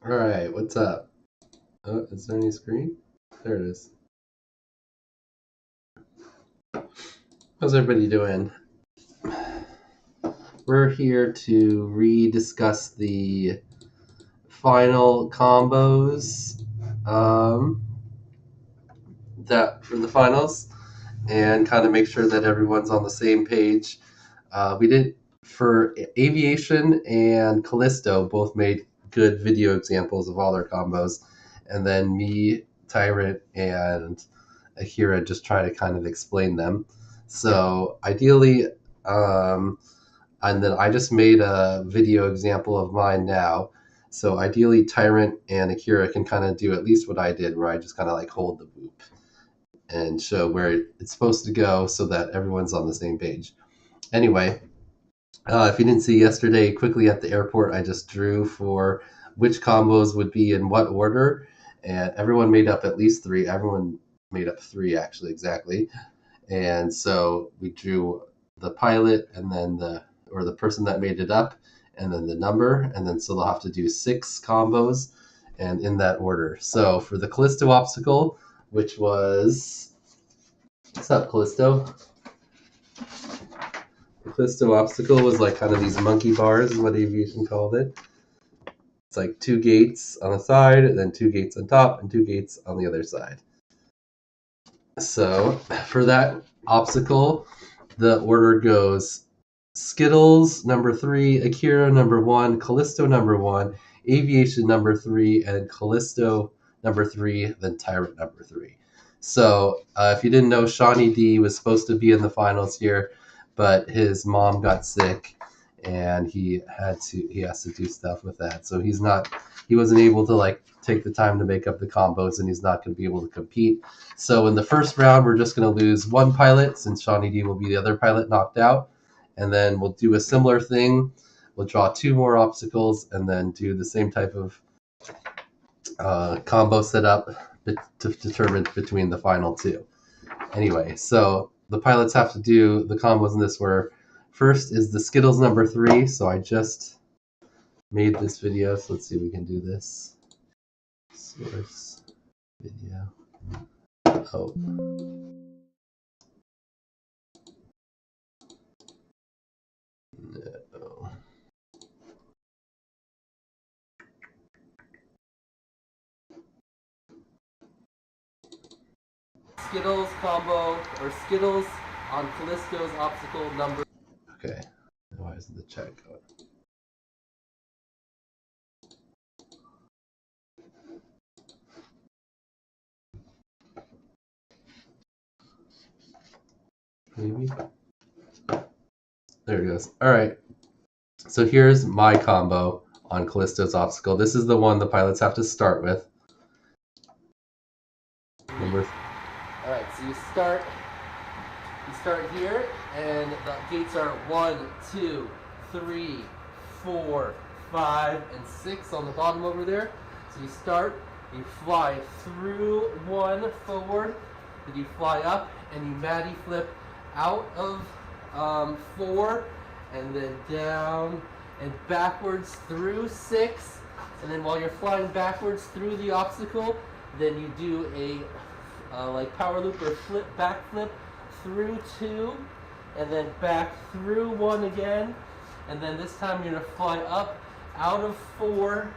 All right, what's up? Oh, is there any screen? There it is. How's everybody doing? We're here to rediscuss the final combos that for the finals and kind of make sure that everyone's on the same page. We did for Aviation and Callisto both made good video examples of all their combos, and then me, Tyrantt, and Akira just try to kind of explain them. So ideally, and then I just made a video example of mine now. So ideally, Tyrantt and Akira can kind of do at least what I did, where I just kind of like hold the boop and show where it's supposed to go so that everyone's on the same page. Anyway, if you didn't see yesterday, quickly at the airport, I just drew for which combos would be in what order, and everyone made up at least three. Everyone made up three, actually, exactly. And so we drew the pilot and then the person that made it up, and then the number, and then so they'll have to do 6 combos, and in that order. So for the Callisto obstacle, which was, what's up, Callisto? The Callisto obstacle was like kind of these monkey bars, is what Aviation called it. It's like 2 gates on the side, and then 2 gates on top, and 2 gates on the other side. So for that obstacle, the order goes Skittles number 3, Akira number 1, Callisto number 1, Aviation number 3, and Callisto number 3, then Tyrantt number 3. So if you didn't know, Shawnee D was supposed to be in the finals here, but his mom got sick and he has to do stuff with that. So he wasn't able to like take the time to make up the combos, and he's not going to be able to compete. So in the first round, we're just going to lose 1 pilot, since Shawnee D will be the other pilot knocked out. And then we'll do a similar thing. We'll draw 2 more obstacles and then do the same type of combo setup to determine between the final 2. Anyway, so the pilots have to do the combos in this order. First is the Skittles number 3. So I just made this video. So let's see if we can do this. Source video. Oh. No. Skittles combo, or Skittles on Callisto's obstacle number. Okay. Why isn't the chat going? Maybe. There it goes. All right. So here's my combo on Callisto's obstacle. This is the one the pilots have to start with. All right. So you start here, and the gates are 1, 2, 3, 4, 5, and 6 on the bottom over there. So you start, you fly through 1 forward, then you fly up, and you Maddie flip out of 4, and then down and backwards through 6, and then while you're flying backwards through the obstacle, then you do a like power loop or back flip through 2, and then back through 1 again, and then this time you're going to fly up out of 4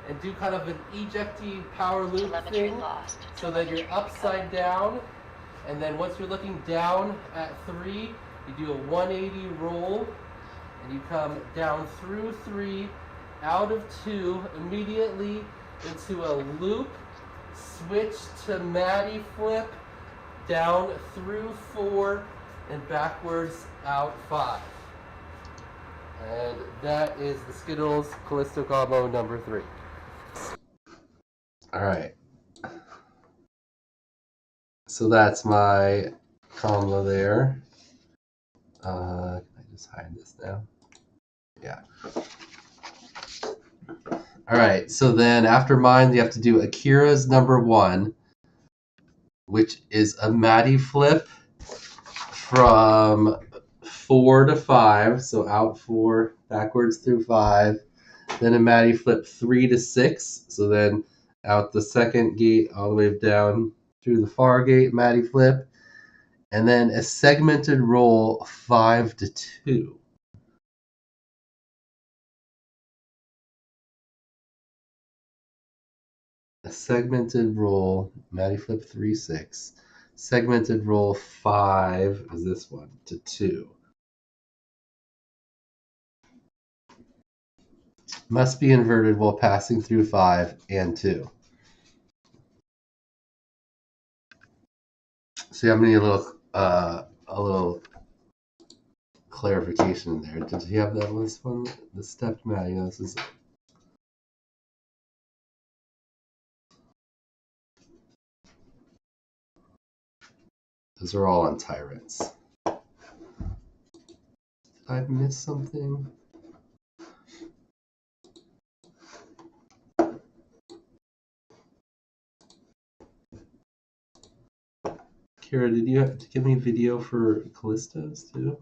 and do kind of an ejecty power loop thing, so that you're upside down, and then once you're looking down at 3, you do a 180 roll, and you come down through 3, out of 2, immediately into a loop, switch to Maddie flip, down through 4, and backwards out 5. And that is the Skittles Callisto combo number 3. Alright. So that's my combo there. Can I just hide this now? Yeah. Alright, so then after mine, you have to do Akira's number 1, which is a Maddie flip from 4 to 5. So out 4, backwards through 5, Then a Matty flip 3 to 6. So then out the second gate all the way down through the far gate, Matty flip. And then a segmented roll 5 to 2. A segmented roll, Matty flip 3, 6. Segmented roll 5 is this one to 2. Must be inverted while passing through 5 and 2. So I'm gonna need a little clarification there. Did you have that last one? The stepped Matty. This is. Those are all on Tyrants. Did I miss something? Kira, did you have to give me video for Callistos too?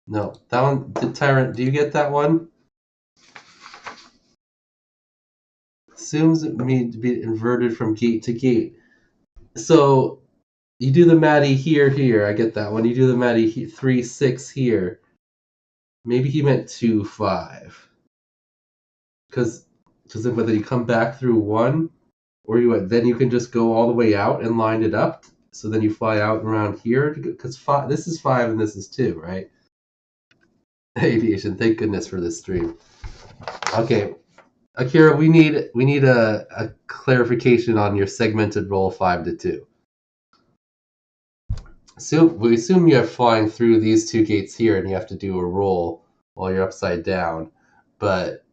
No, that one, Tyrantt, do you get that one? Assumes it need to be inverted from gate to gate. So you do the Matty here. I get that one. You do the Matty 3, 6 here. Maybe he meant 2, 5. Because then whether you come back through 1, or then you can just go all the way out and line it up. So then you fly out around here. Because this is 5 and this is 2, right? Aviation, thank goodness for this stream. Okay, Akira, we need a clarification on your segmented roll 5 to 2. So we assume you're flying through these 2 gates here, and you have to do a roll while you're upside down, but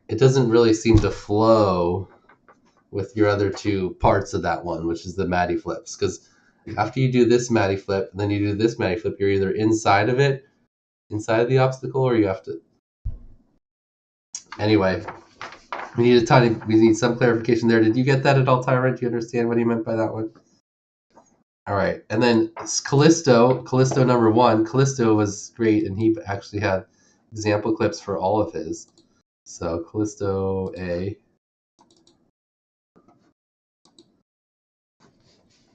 it doesn't really seem to flow with your other 2 parts of that one, which is the Matty flips. Because after you do this Matty flip, and then you do this Matty flip, you're either inside of the obstacle, or you have to. Anyway, we need some clarification there. Did you get that at all, Tyrantt? Do you understand what he meant by that one? All right, and then Callisto number 1. Callisto was great, and he actually had example clips for all of his. So Callisto A.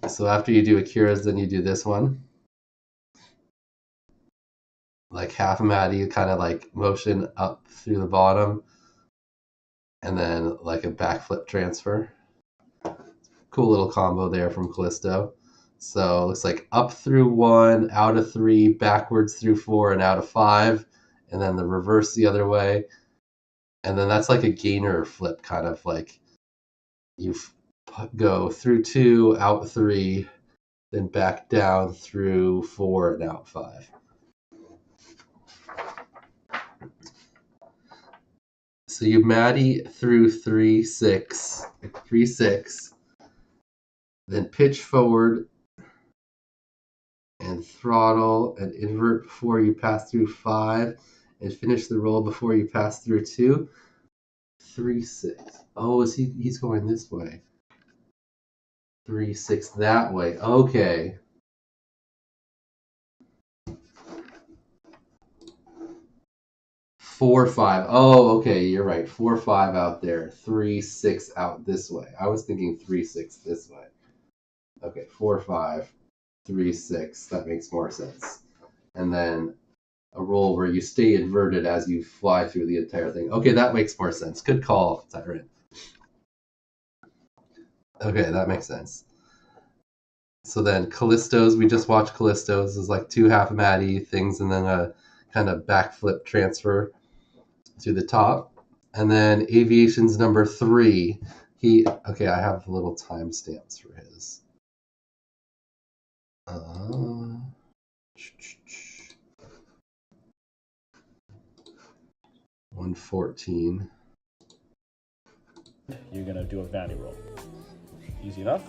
So after you do Akira's, then you do this one. Like half a Matty, you kind of like motion up through the bottom, and then like a backflip transfer. Cool little combo there from Callisto. So it looks like up through 1, out of 3, backwards through 4, and out of 5, and then the reverse the other way. And then that's like a gainer flip, kind of like you go through 2, out 3, then back down through 4 and out 5. So you Matty through 3, 6, then pitch forward and throttle and invert before you pass through 5, and finish the roll before you pass through 2. 3, 6. Oh, he's going this way. 3, 6 that way. Okay. Four, 5. Oh, okay, you're right. 4, 5 out there. 3, 6 out this way. I was thinking 3, 6 this way. Okay, 4, 5, 3, 6. That makes more sense. And then a roll where you stay inverted as you fly through the entire thing. Okay, that makes more sense. Good call, Tyrantt. Okay, that makes sense. So then Callisto's, we just watched Callisto's. Is like 2 half Matty things, and then a kind of backflip transfer to the top. And then Aviation's number 3. Okay, I have little timestamps for his. 114. You're gonna do a vanity roll. Easy enough.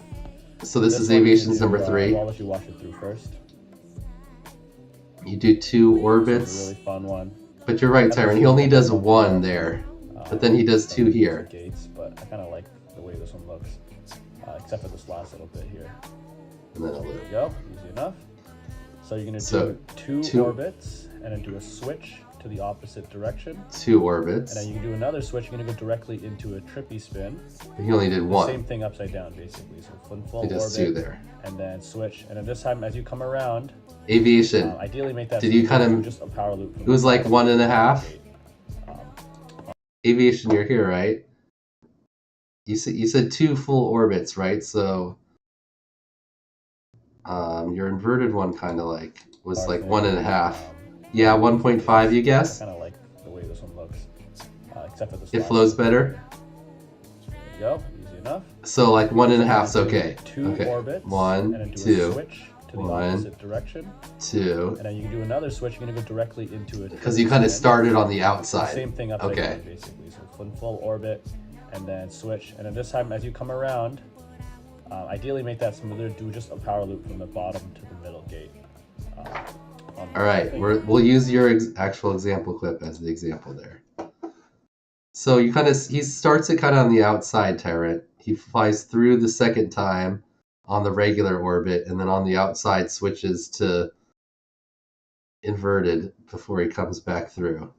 So this is Aviation's number 3. I'll let you watch it through first. You do 2 orbits. It's a really fun one. But you're right, Tyrantt. He only does 1 there. But then he does So two use the here. gates, but I kind of like the way this one looks, except for this last little bit here. And then a There loop. you go, easy enough. So you're gonna So, do two orbits and then do a switch to the opposite direction. Two orbits. And then you can do another switch. You're gonna go directly into a trippy spin. He only did The one. same thing upside down, basically. So full He does orbit, two there. and then switch. And then this time, as you come around, Aviation. ideally make that. Did you kind of? Just a power loop. From It was like 1.5. Um, Aviation, you're here, right? You said two full orbits, right? So, your inverted one kind of like was like 1.5. Yeah, 1.5. You guess? I kind of like the way this one looks, except for this. It flows better. There you go, easy enough. So like 1.5's okay. Two Okay. orbits. One, and then do two. A switch to the One, opposite direction. Two. And then you can do another switch. You're gonna go directly into it. Because you kind of started on the outside. Same thing upside Okay. down, basically. So full orbit, and then switch. And then this time, as you come around, ideally make that smoother. Do just a power loop from the bottom to the middle gate. All right, we'll use your actual example clip as the example there. So he starts it kind of on the outside, Tyrantt. He flies through the second time on the regular orbit, and then on the outside switches to inverted before he comes back through.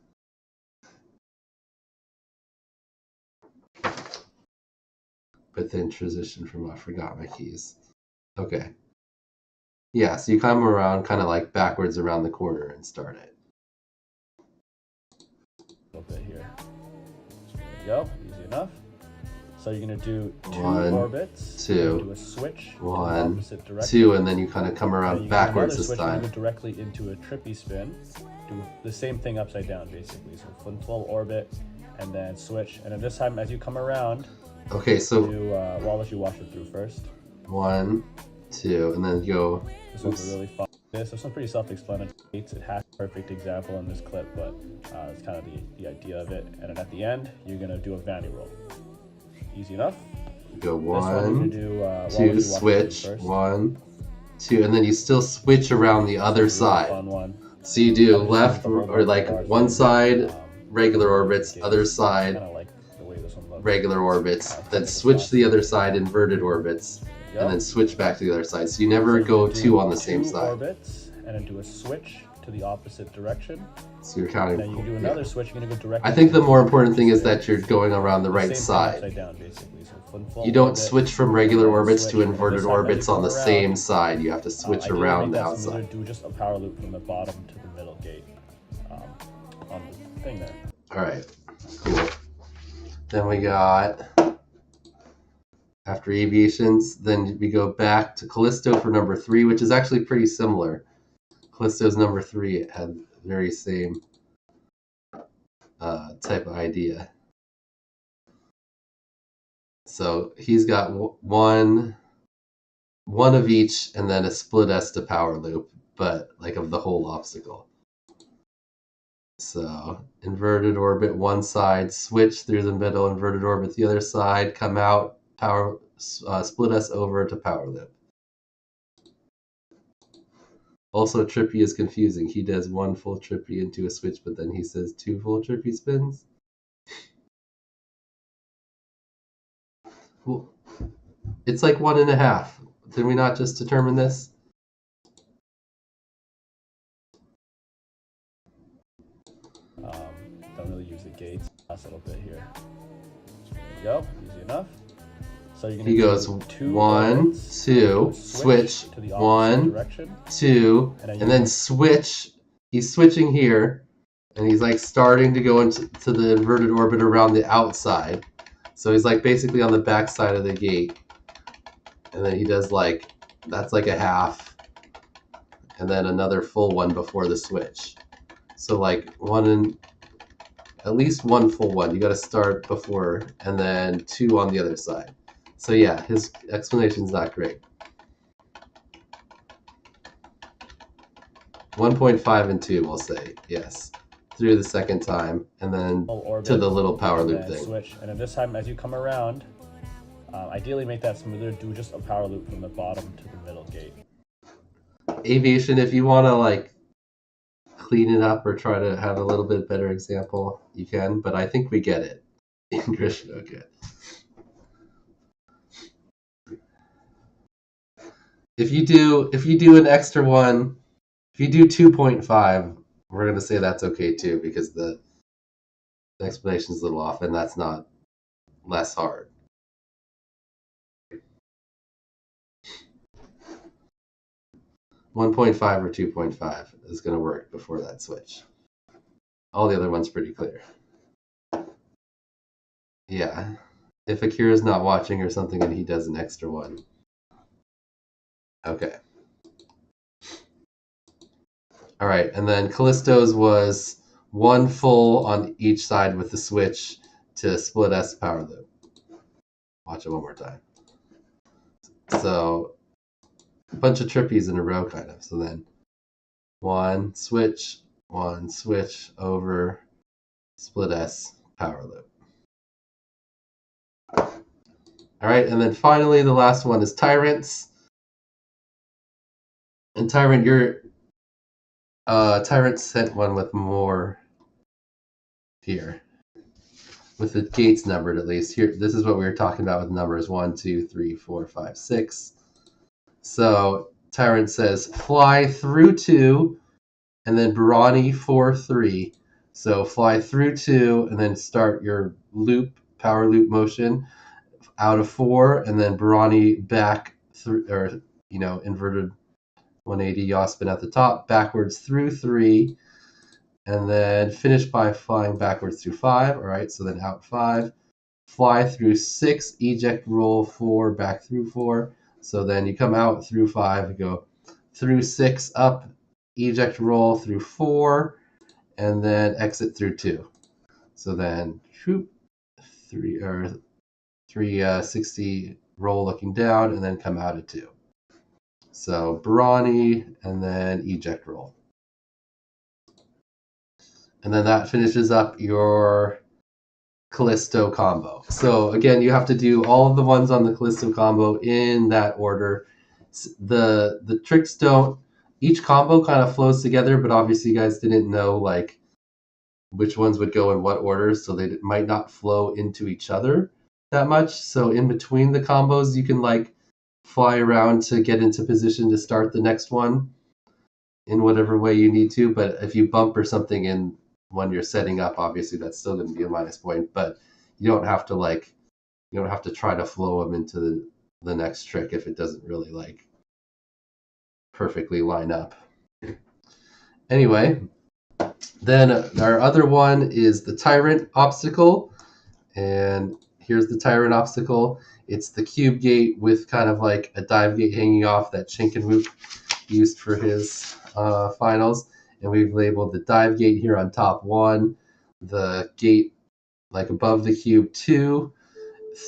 But then transition from I forgot my keys. Okay. Yeah, so you come around kind of like backwards around the corner and start it. A little bit here. There you go, easy enough. So you're gonna do two One, orbits. two. Do a switch. One, to the opposite direction. two, and then you kind of come And around you can do backwards another this switch, you're gonna time. go directly into a trippy spin. Do the same thing upside down, basically. So full orbit, and then switch. And then this time, as you come around, Okay, so well, I'll let you wash it through first. one, two, and then go. This one's a really fun. This one's pretty self-explanatory. It has a perfect example in this clip, but it's kind of the idea of it. And then at the end, you're gonna do a vanity roll. Easy enough. Go This one you're one, gonna do, two, switch. One, two, and then you still switch around the other side. Fun one. So you do left or like one side regular orbits, other side Kind of like the way this one looks. regular orbits, then switch to the other side inverted orbits, and then switch back to the other side. So you never go two on the same side. Orbits, and then do a switch to the opposite direction. So you're counting. Then you can do another switch. You're gonna go directly. I think the more important thing is that you're going around the right Same thing side. upside down, basically. So full You don't orbit, switch from regular orbits switch, to and inverted this time as orbits you on the come same around, side. You have to switch ideally around make the that smoother, outside. Do just a power loop from the bottom to the middle gate on the thing there. All right, cool. Then we got, after aviations, then we go back to Callisto for number 3, which is actually pretty similar. Callisto's number 3 it had very same type of idea. So he's got one of each, and then a split S to power loop, but like of the whole obstacle. So inverted orbit one side, switch through the middle, inverted orbit the other side, come out, power split S over to power loop. Also, trippy is confusing. He does one full trippy into a switch, but then he says two full trippy spins. Well, it's like 1.5. Did we not just determine this? Don't really use the gates. Last little bit here. There you go. Easy enough. So you're gonna He goes do two one, orbits, two, switch, to the opposite one, direction. two, and then switch. He's switching here, and he's like starting to go into the inverted orbit around the outside. So he's like basically on the back side of the gate. And then he does like, that's like a half, and then another full one before the switch. So like at least one full one. You got to start before, and then two on the other side. So yeah, his explanation's not great. 1.5 and 2, we'll say, yes. Through the second time, and then to the little power loop thing. Switch, and then this time as you come around, ideally make that smoother. Do just a power loop from the bottom to the middle gate. Aviation, if you want to like clean it up or try to have a little bit better example, you can, but I think we get it. English, okay. If you do an extra one, if you do 2.5, we're gonna say that's okay too, because the explanation is a little off, and that's not less hard. .5 or 2.5 is gonna work before that switch. All the other ones pretty clear. Yeah. If Akira's not watching or something and he does an extra one. Okay. All right, and then Callisto's was one full on each side with the switch to split S power loop. Watch it one more time. So a bunch of trippies in a row, kind of. So then one switch, over, split S, power loop. All right, and then finally the last one is Tyrantts. And Tyrantt, Tyrantt sent one with more here. With the gates numbered at least. Here, this is what we were talking about with numbers 1, 2, 3, 4, 5, 6. So Tyrantt says fly through 2 and then Barani 4, 3. So fly through 2 and then start your loop, power loop motion out of 4, and then Barani back through, or inverted 180 yaw spin at the top, backwards through 3, and then finish by flying backwards through 5. All right, so then out 5, fly through 6, eject roll 4, back through 4. So then you come out through 5, go through 6, up, eject roll through 4, and then exit through 2. So then shoot, 360 roll looking down, and then come out of 2. So Barani, and then eject roll. And then that finishes up your Callisto combo. So again, you have to do all of the ones on the Callisto combo in that order. The tricks don't, each combo kind of flows together, but obviously you guys didn't know like which ones would go in what order, so they might not flow into each other that much. So in between the combos, you can like fly around to get into position to start the next one in whatever way you need to. But if you bump or something in when you're setting up, obviously that's still going to be a minus point. But you don't have to try to flow them into the next trick if it doesn't really like perfectly line up. Anyway, then our other one is the Tyrantt obstacle, and here's the Tyrantt obstacle. It's the cube gate with kind of like a dive gate hanging off that Shinkenwoop used for his finals. And we've labeled the dive gate here on top 1, the gate like above the cube 2,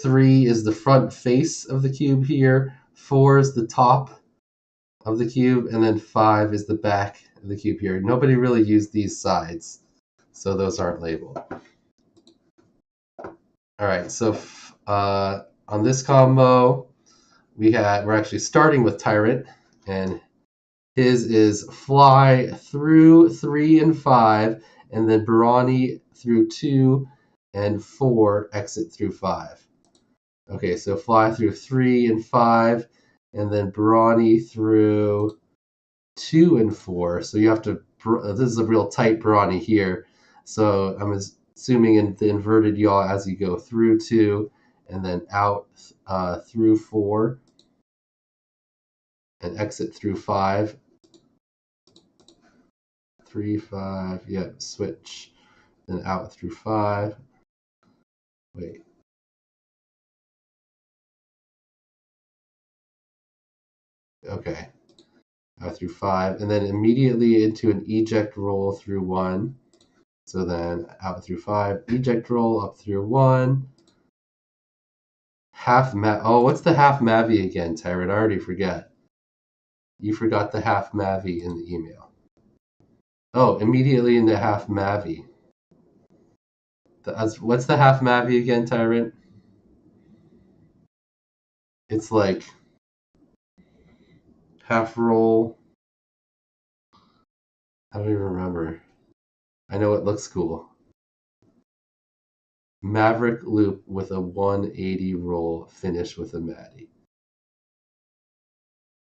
3 is the front face of the cube here, 4 is the top of the cube, and then 5 is the back of the cube here. Nobody really used these sides, so those aren't labeled. All right, so on this combo, we're actually starting with Tyrantt, and his is fly through 3 and 5, and then Barani through 2 and 4, exit through 5. Okay, so fly through 3 and 5, and then Barani through 2 and 4. So you have to, this is a real tight Barani here. So I'm assuming in the inverted yaw as you go through 2 and then out through 4 and exit through 5. 3, 5, yeah, switch, then out through 5. Wait. Okay. Out through 5, and then immediately into an eject roll through 1. So then out through 5, eject roll up through 1. What's the half Mavi again, Tyrantt? I already forget. You forgot the half Mavi in the email. Oh, immediately into half Mavi. What's the half Mavi again, Tyrantt? It's like half roll. I don't even remember. I know it looks cool. Maverick loop with a 180 roll, finish with a Maddie.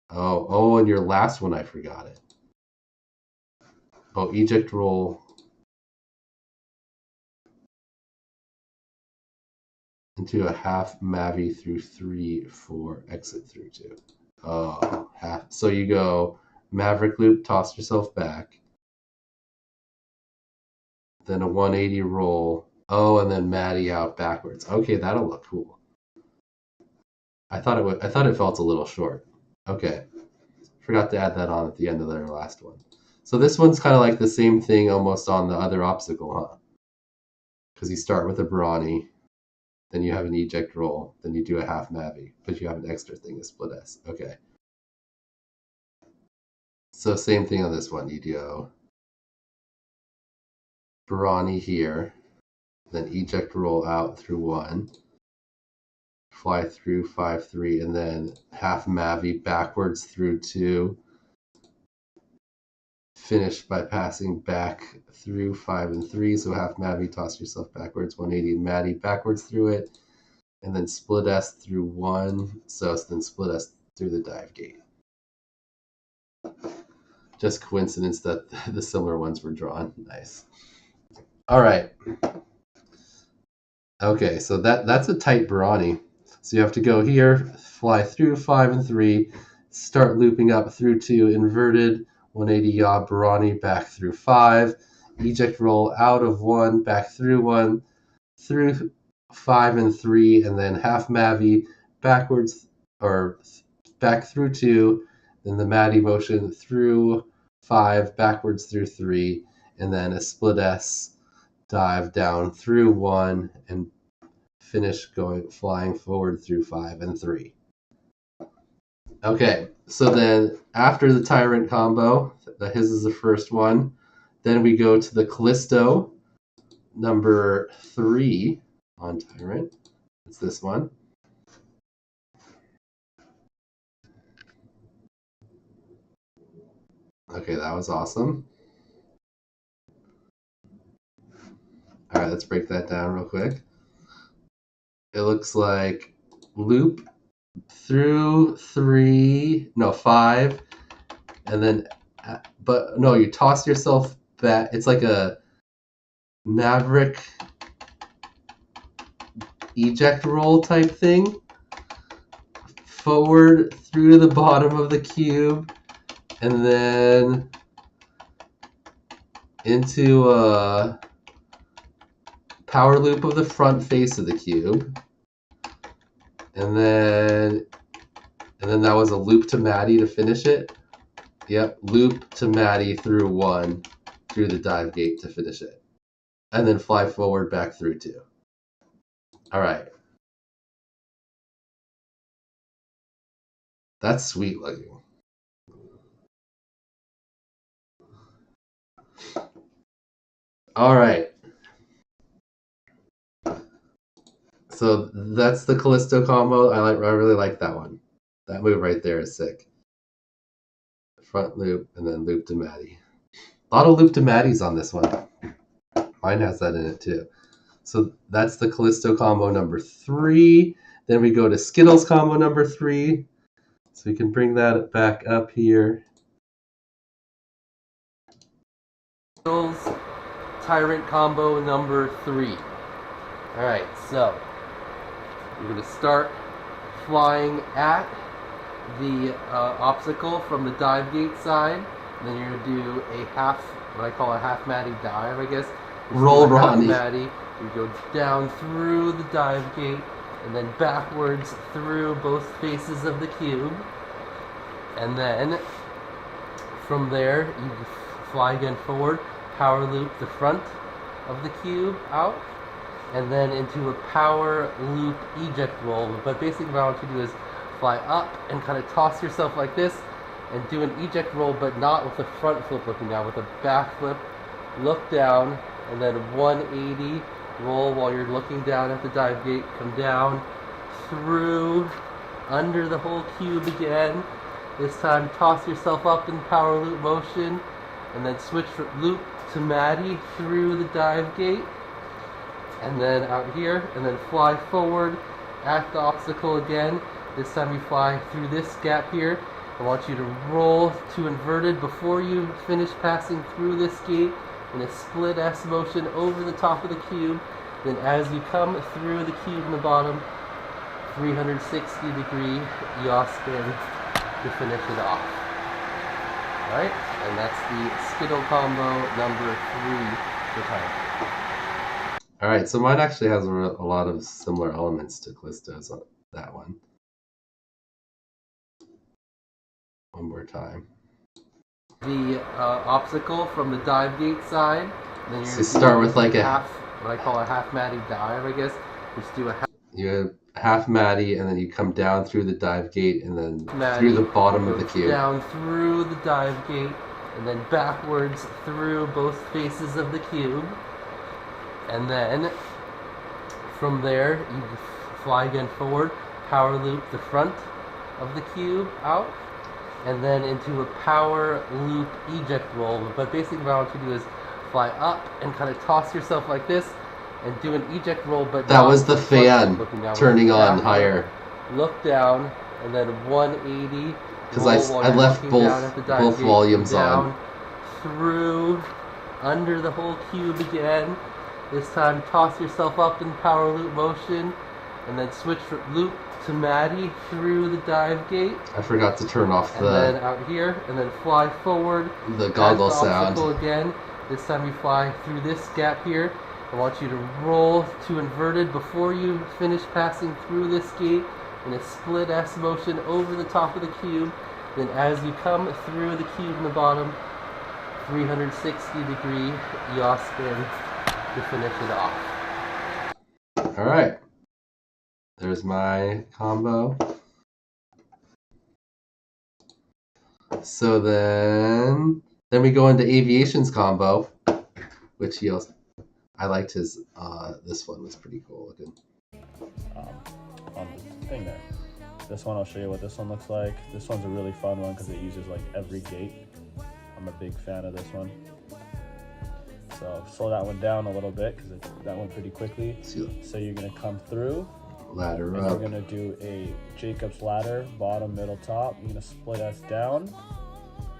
Oh, and your last one, I forgot it. Oh, eject roll into a half Mavi through 3, 4, exit through 2. Oh, half. So you go Maverick loop, toss yourself back. Then a 180 roll. Oh, and then Maddie out backwards. Okay, that'll look cool. I thought it felt a little short. Okay. Forgot to add that on at the end of their last one. So this one's kind of like the same thing almost on the other obstacle, huh? Because you start with a brawny, then you have an eject roll, then you do a half Mavi, but you have an extra thing, a split S. Okay. So same thing on this one. You do brawny here, then eject roll out through 1, fly through 5, 3, and then half Mavi backwards through 2. Finish by passing back through 5 and 3, so half Mavi, toss yourself backwards, 180 and Maddie backwards through it, and then split S through 1, so then split S through the dive gate. Just coincidence that the similar ones were drawn. Nice. All right. Okay, so that's a tight brawny. So you have to go here, fly through 5 and 3, start looping up through 2, inverted, 180 yaw brawny back through 5, eject roll out of 1, back through 1, through 5 and 3, and then half Mavi backwards, or back through 2, then the Maddie motion through 5, backwards through 3, and then a split S dive down through 1, and finish flying forward through 5 and 3. Okay, so then after the Tyrantt combo, his is the first one. Then we go to the Callisto, number 3 on Tyrantt. It's this one. Okay, that was awesome. All right, let's break that down real quick. It looks like loop through 5, and then, but no, you toss yourself back. It's like a Maverick eject roll type thing. Forward through the bottom of the cube, and then into a power loop of the front face of the cube. And then that was a loop to Maddie to finish it. Yep, loop to Maddie through 1, through the dive gate to finish it. And then fly forward back through 2. All right. That's sweet looking. All right. So that's the Callisto combo. I really like that one. That move right there is sick. Front loop and then loop to Maddie. A lot of loop to Maddies on this one. Mine has that in it too. So that's the Callisto combo number 3. Then we go to Skittles combo number 3. So we can bring that back up here. Skittles Tyrantt combo number 3. All right, so you're going to start flying at the obstacle from the dive gate side. And then you're going to do a half, what I call a half Maddie dive, I guess. Roll Ronnie. Maddie. You go down through the dive gate and then backwards through both faces of the cube. And then from there, you fly again forward, power loop the front of the cube out, and then into a power loop eject roll. But basically what I want you to do is fly up and kind of toss yourself like this and do an eject roll, but not with the front flip looking down, with a back flip, look down, and then 180 roll while you're looking down at the dive gate, come down through under the whole cube again. This time toss yourself up in power loop motion, and then switch from loop to Maddie through the dive gate, and then out here, and then fly forward at the obstacle again. This time you fly through this gap here. I want you to roll to inverted before you finish passing through this gate in a split S motion over the top of the cube. Then as you come through the cube in the bottom, 360-degree yaw spin to finish it off. Alright, and that's the Skittle combo number 3 for time. Alright, so mine actually has a lot of similar elements to Callisto's on that one. One more time. The obstacle from the dive gate side. Then So start with like half, what I call a half Matty dive, I guess. Just do a half. You have half Matty, and then you come down through the dive gate, and then Matty, through the bottom of the cube. Down through the dive gate, and then backwards through both faces of the cube. And then from there, you fly again forward, power loop the front of the cube out, and then into a power loop eject roll. But basically what I want you to do is fly up and kind of toss yourself like this and do an eject roll, but that was the fan turning on higher. Look down, and then 180. Because I left both volumes on. Through, under the whole cube again. This time toss yourself up in power loop motion, and then switch from loop to Matty through the dive gate. I forgot to turn off and then out here, and then fly forward. The goggle sound. Again. This time you fly through this gap here. I want you to roll to inverted before you finish passing through this gate in a split S motion over the top of the cube. Then as you come through the cube in the bottom, 360-degree yaw spin to finish it off. Alright. There's my combo. So then we go into Aviation's combo, which he also, I liked his, this one was pretty cool looking. On the thing there. This one, I'll show you what this one looks like. This one's a really fun one because it uses like every gate. I'm a big fan of this one. So slow that one down a little bit because that went pretty quickly. So you're gonna come through. Ladder and up. You're gonna do a Jacob's ladder, bottom, middle, top. You're gonna split us down.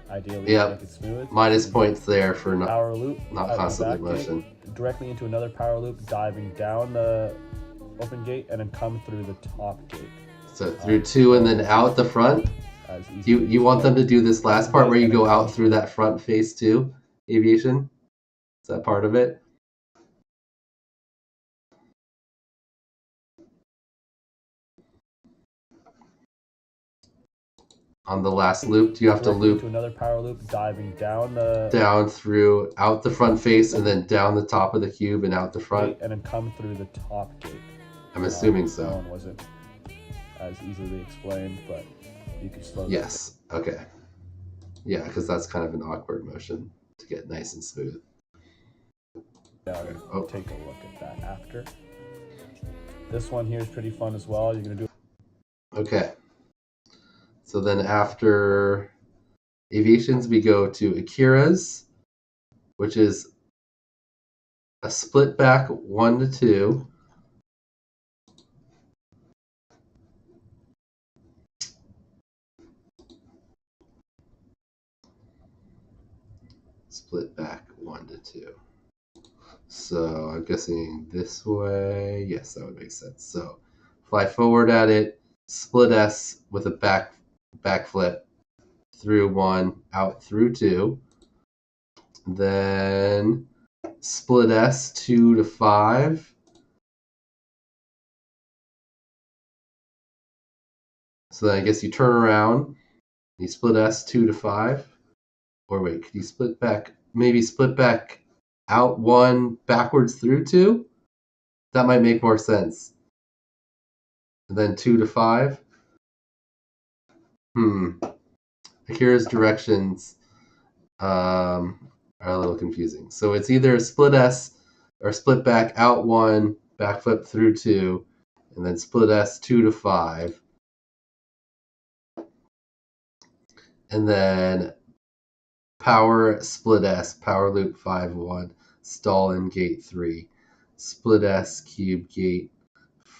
Ideally, make it smooth. Minus points there for power loop, not constantly motion. Directly into another power loop, diving down the open gate, and then come through the top gate. So through two and then out the front. You want them to do this last part where you go out through that front face too? Aviation? Is that part of it? On the last loop, do you have to loop to another power loop, diving down through out the front face and then down the top of the cube and out the front, and then come through the top gate? I'm assuming so. That one wasn't as easily explained, but you can slow down. Yes. Okay. Yeah, because that's kind of an awkward motion to get nice and smooth. Yeah, I'll take a look at that after. This one here is pretty fun as well. You're gonna do. Okay. So then after Aviations, we go to Akira's, which is a split back 1 to 2. Split back 1 to 2. So I'm guessing this way. Yes, that would make sense. So fly forward at it, split S with a backflip through 1, out through 2. Then split S 2 to 5. So then I guess you turn around, you split S 2 to 5. Or wait, could you split back? Maybe split back out 1, backwards through 2? That might make more sense. And then 2 to 5. Akira's directions are a little confusing. So it's either split S or split back out 1, backflip through 2, and then split S 2 to 5. And then power split S, power loop 5-1, stall in gate 3. split S, cube, gate,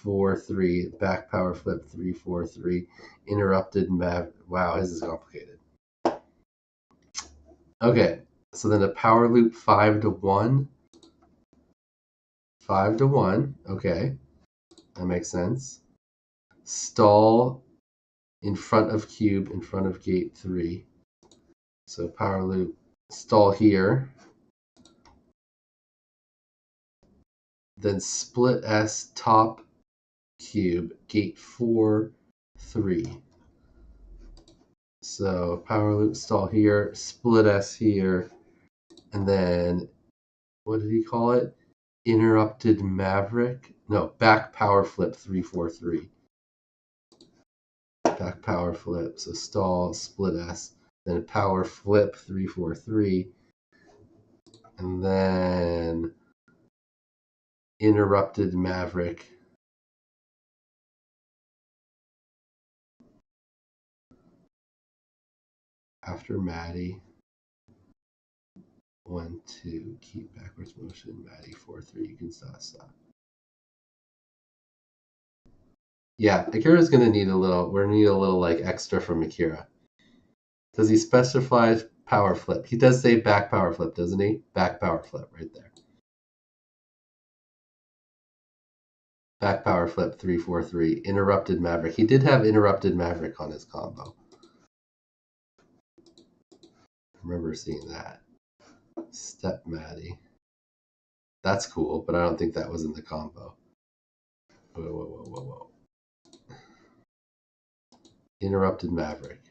4-3, back power flip, 3-4-3, interrupted mav. Wow, his is complicated. Okay, so then a power loop 5-1. 5-1, okay, that makes sense. Stall in front of cube, in front of gate 3. So power loop, stall here. Then split S, top cube, gate 4-3. So power loop, stall here, split S here, and then what did he call it? Interrupted maverick? No, back power flip 3-4-3. Back power flip, so stall, split S, then power flip 3-4-3, and then interrupted maverick. After Maddie, 1-2, keep backwards motion, Maddie 4-3, you can stop. Yeah, Akira's gonna need a little. We're gonna need a little like extra from Akira. Does he specify power flip? He does say back power flip, doesn't he? Back power flip right there. Back power flip 3-4-3. Interrupted maverick. He did have interrupted maverick on his combo. I remember seeing that. Step Maddie. That's cool, but I don't think that was in the combo. Whoa. Interrupted maverick.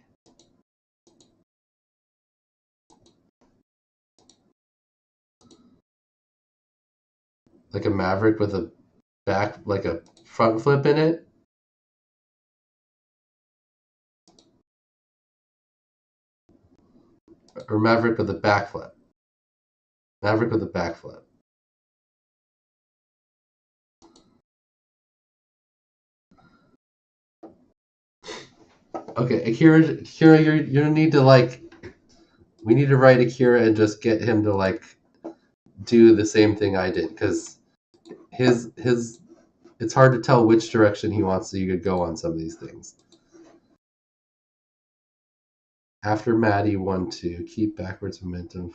Like a maverick with a back, like a front flip in it. Or maverick with a back flip. Maverick with a back flip. Okay, Akira, you're gonna need to like. We need to write Akira and just get him to like do the same thing I did, because his it's hard to tell which direction he wants you to go on some of these things. After Maddie 1-2, keep backwards momentum.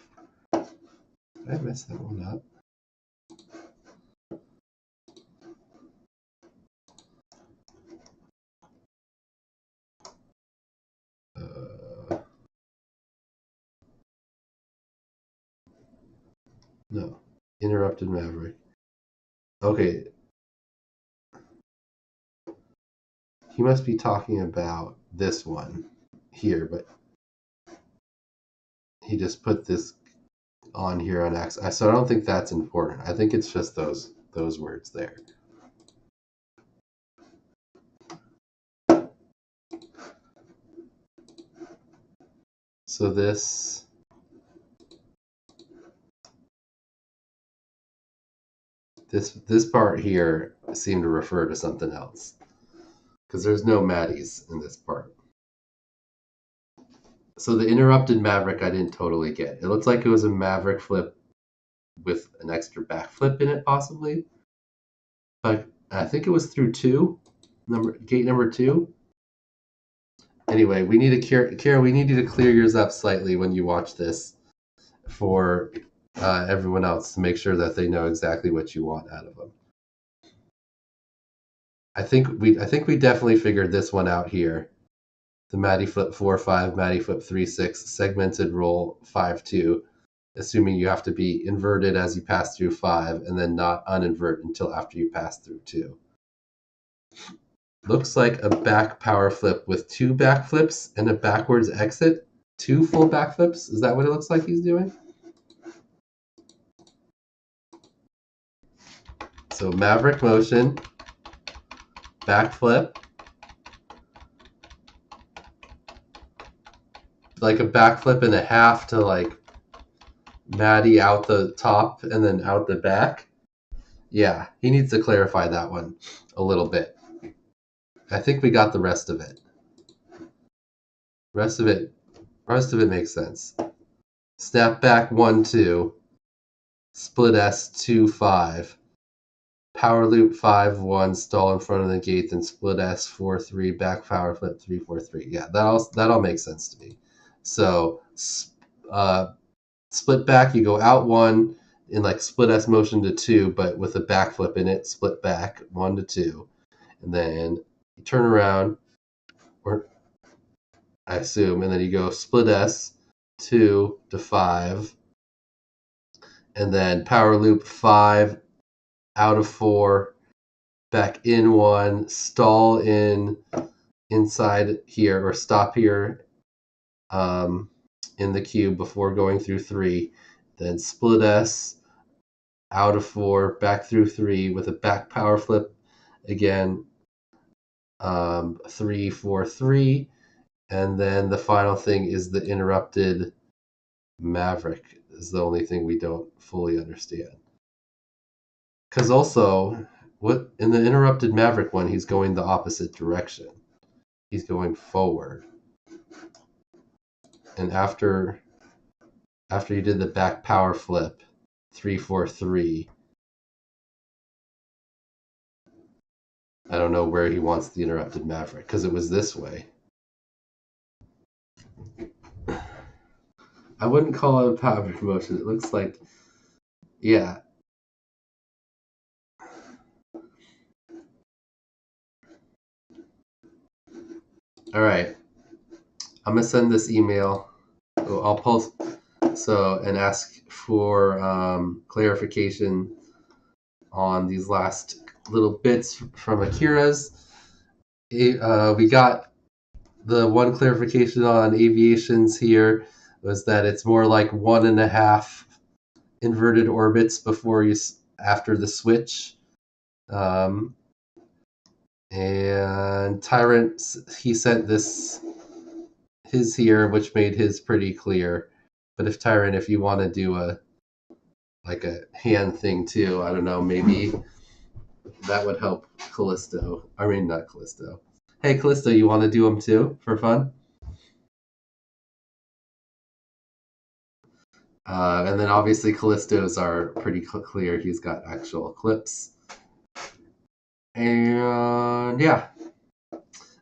Did I mess that one up? No. Interrupted Maverick. Okay. He must be talking about this one here, but he just put this on here on X. So I don't think that's important. I think it's just those words there. So this part here seemed to refer to something else, because there's no Maddies in this part. So the interrupted Maverick I didn't totally get. It looks like it was a Maverick flip with an extra back flip in it, possibly. But I think it was through gate number 2. Anyway, we need to Kara, we need you to clear yours up slightly when you watch this for everyone else, to make sure that they know exactly what you want out of them. I think we definitely figured this one out here. The Maddie flip 4-5, Maddie flip 3-6, segmented roll 5-2, assuming you have to be inverted as you pass through 5, and then not uninvert until after you pass through 2. Looks like a back power flip with 2 back flips and a backwards exit. 2 full back flips? Is that what it looks like he's doing? So Maverick motion, back flip, like a back flip and a half to like Maddie out the top and then out the back. Yeah, he needs to clarify that one a little bit. I think we got the rest of it. Rest of it makes sense. Snap back 1-2, split S 2-5, power loop 5-1, stall in front of the gate, then split S 4-3, back power flip 3-4-3. Yeah, that all makes sense to me. So split back, you go out 1 in like split S motion to 2, but with a back flip in it, split back 1 to 2, and then you turn around, or I assume, and then you go split S 2 to 5, and then power loop 5 out of 4, back in 1, stall in inside here, or stop here in the cube before going through 3, then split S out of 4, back through 3 with a back power flip again, 3-4-3, and then the final thing is the interrupted Maverick is the only thing we don't fully understand. Because also, what in the interrupted Maverick one, he's going the opposite direction. He's going forward. And after you did the back power flip, 3-4-3, I don't know where he wants the interrupted Maverick, because it was this way. I wouldn't call it a power motion. It looks like, yeah. All right. I'm going to send this email. I'll post and ask for clarification on these last little bits from Akira's. We got the one clarification on aviations here was that it's more like 1.5 inverted orbits after the switch. And Tyrantt, he sent his here, which made his pretty clear. But if Tyrantt, if you want to do a hand thing too, I don't know, maybe that would help Callisto. I mean, not Callisto. Hey, Callisto, you want to do them too for fun? And then obviously Callisto's are pretty clear. He's got actual clips. And yeah,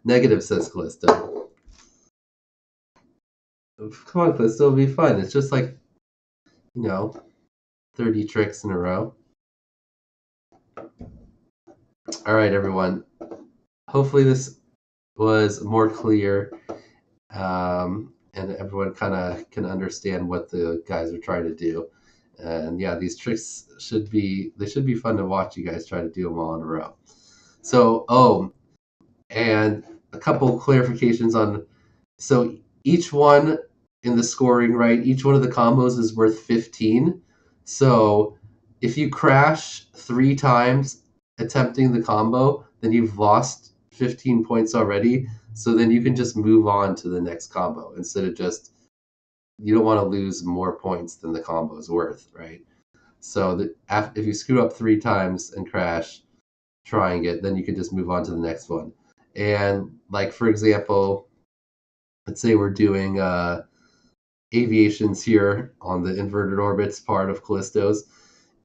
negative, says Callisto. Come on, Callisto, it'll be fun. It's just like, 30 tricks in a row. All right, everyone. Hopefully this was more clear, and everyone kind of can understand what the guys are trying to do. And yeah, these tricks should be fun to watch you guys try to do them all in a row. So, and a couple clarifications on, so each one in the scoring, right? Each one of the combos is worth 15. So if you crash 3 times attempting the combo, then you've lost 15 points already. So then you can just move on to the next combo instead of you don't want to lose more points than the combo is worth, right? So if you screw up 3 times and crash trying it, then you can just move on to the next one. And like, for example, let's say we're doing aviations here on the inverted orbits part of Callisto's.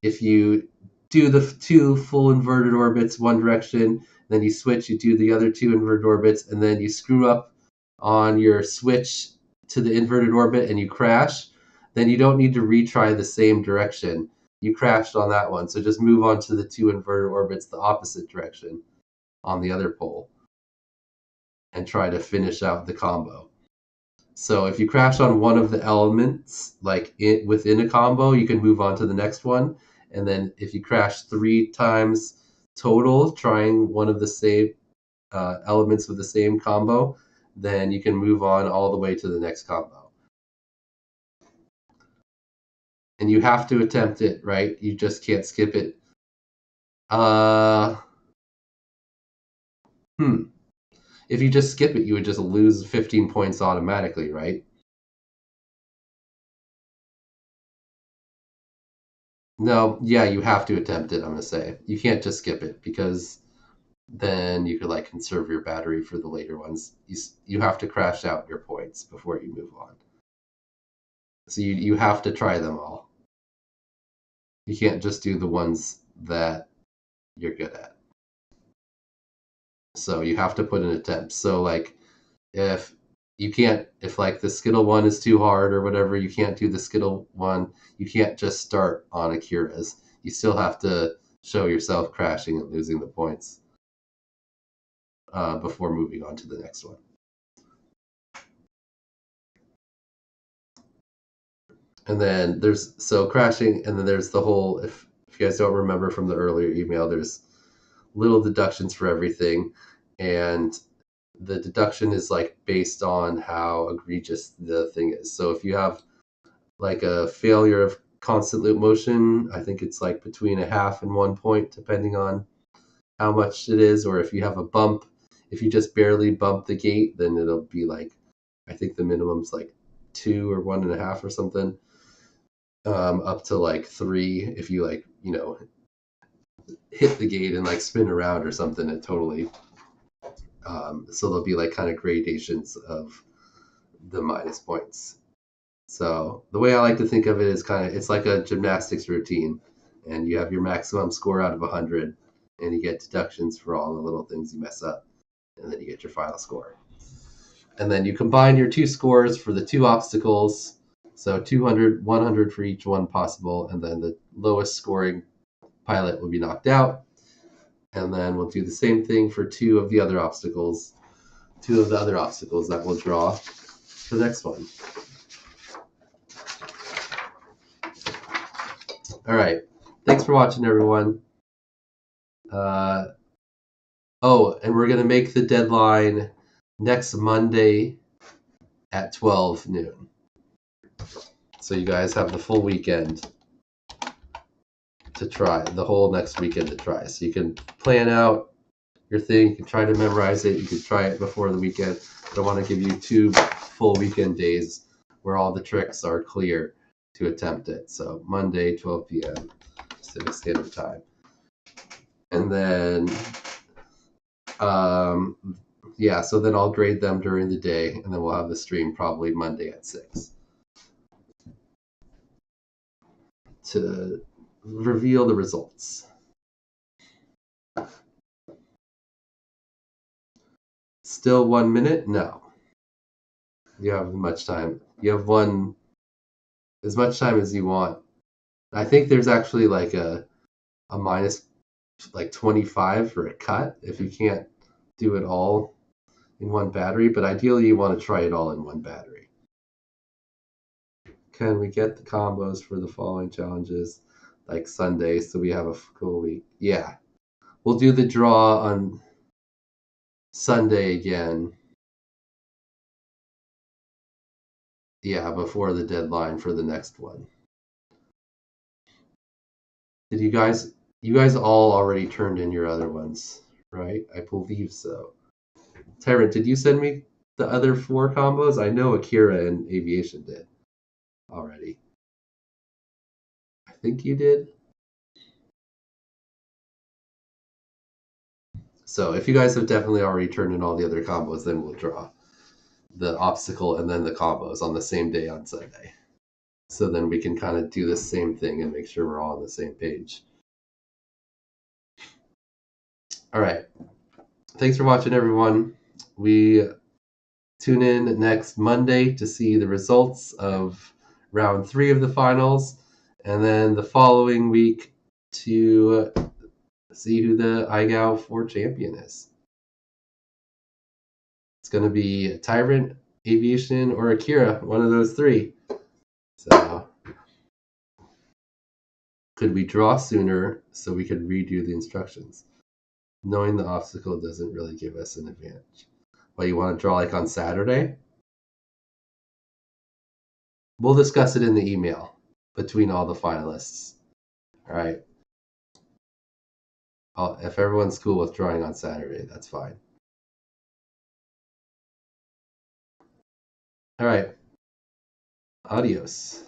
If you do the 2 full inverted orbits one direction, then you switch, you do the other 2 inverted orbits, and then you screw up on your switch to the inverted orbit and you crash, then you don't need to retry the same direction. You crashed on that one, so just move on to the 2 inverted orbits the opposite direction on the other pole and try to finish out the combo. So if you crash on one of the elements, like within a combo, you can move on to the next one. And then if you crash 3 times total, trying one of the same elements with the same combo, then you can move on all the way to the next combo. And you have to attempt it, right? You just can't skip it. If you just skip it, you would just lose 15 points automatically, right? No, yeah, you have to attempt it, I'm going to say. You can't just skip it, because then you could conserve your battery for the later ones. You have to crash out your points before you move on. So you have to try them all. You can't just do the ones that you're good at. So you have to put in attempts. So like if you can't, if like the Skittle one is too hard or whatever, you can't do the Skittle one, you can't just start on Akira's. You still have to show yourself crashing and losing the points before moving on to the next one. And then there's, so crashing, and then there's the whole, if you guys don't remember from the earlier email, there's little deductions for everything. And the deduction is like based on how egregious the thing is. So if you have like a failure of constant loop motion, I think it's like between 0.5 and 1 point, depending on how much it is. Or if you have a bump, if you just barely bump the gate, then it'll be like, I think the minimum's like 2 or 1.5 or something, up to like 3 if you like, you know, hit the gate and like spin around or something. It totally, so there'll be like kind of gradations of the minus points. So the way I like to think of it is kind of, it's like a gymnastics routine, and you have your maximum score out of 100, and you get deductions for all the little things you mess up, and then you get your final score. And then you combine your two scores for the two obstacles, so 200, 100 for each one possible, and then the lowest scoring pilot will be knocked out. And then we'll do the same thing for two of the other obstacles that will draw the next one. All right. Thanks for watching, everyone. Oh, and we're going to make the deadline next Monday at 12 noon. So you guys have the full weekend to try, the whole next weekend to try. So you can plan out your thing. You can try to memorize it. You can try it before the weekend. But I want to give you 2 full weekend days where all the tricks are clear to attempt it. So Monday, 12 p.m. Pacific Standard Time. And then, yeah, so then I'll grade them during the day, and then we'll have the stream probably Monday at 6 to reveal the results. Still 1 minute? No. You have much time. You have as much time as you want. I think there's actually like a minus like 25 for a cut if you can't do it all in one battery, but ideally you want to try it all in one battery. Can we get the combos for the following challenges like Sunday so we have a cool week? Yeah. We'll do the draw on Sunday again. Yeah, before the deadline for the next one. Did you guys all already turned in your other ones, right? I believe so. Tyrantt, did you send me the other 4 combos? I know Akira and Aviation did already. I think you did. So if you guys have definitely already turned in all the other combos, then we'll draw the obstacle and then the combos on the same day on Sunday. So then we can kind of do the same thing and make sure we're all on the same page. All right. Thanks for watching, everyone. We tune in next Monday to see the results of round 3 of the finals, and then the following week to see who the IGOW4 champion is. It's going to be Tyrantt, Aviation, or Akira, one of those 3. So, could we draw sooner so we could redo the instructions? Knowing the obstacle doesn't really give us an advantage. Well, you want to draw like on Saturday? We'll discuss it in the email between all the finalists. All right. If everyone's cool with drawing on Saturday, that's fine. All right. Adios.